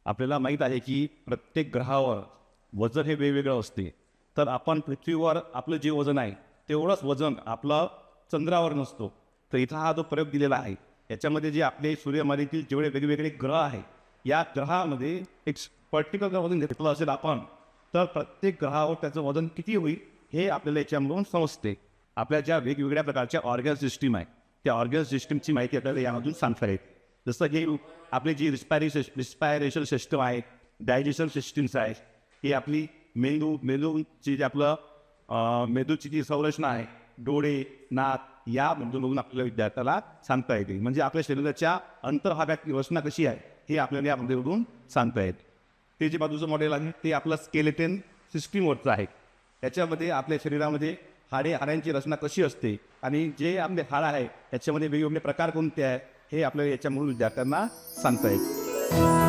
आपल्याला माहीत आहे की प्रत्येक ग्रहावर वजन हे वेगवेगळं असते. तर आपण पृथ्वीवर आपलं जे वजन आहे तेवढंच वजन आपलं चंद्रावर नसतो. तर इथं हा जो प्रयोग दिलेला आहे याच्यामध्ये जे आपले सूर्यमालेतील जेवढे वेगवेगळे ग्रह आहे या ग्रहामध्ये एक पर्टिक्युलर जर वजन घेतलं असेल आपण तर प्रत्येक ग्रहावर त्याचं वजन किती होईल हे आपल्याला याच्यामधून समजते. आपल्या ज्या वेगवेगळ्या प्रकारच्या ऑर्गन सिस्टीम आहे त्या ऑर्गन सिस्टीमची माहिती आपल्याला यामधून सांगता येईल. जसं की आपली जी रिस्पायरेशन सिस्टम आहे, डायजेशन सिस्टीम्स आहे, ही आपली मेंदूची जी आपलं मेंदूची जी संरचना आहे, डोळे, नाक यामधून बघून आपल्याला विद्यार्थ्याला सांगता येते. म्हणजे आपल्या शरीराच्या अंतर्भागाची रचना कशी आहे हे आपल्याला यामध्ये बघून सांगता येते. ते जे बाजूचं मॉडेल आहे ते आपलं स्केलेटन सिस्टीमवरचं आहे. त्याच्यामध्ये आपल्या शरीरामध्ये हाडांची रचना कशी असते आणि जे आपले हाड आहे त्याच्यामध्ये वेगवेगळे प्रकार कोणते आहे हे आपल्याला याच्यामधून विद्यार्थ्यांना सांगता येते.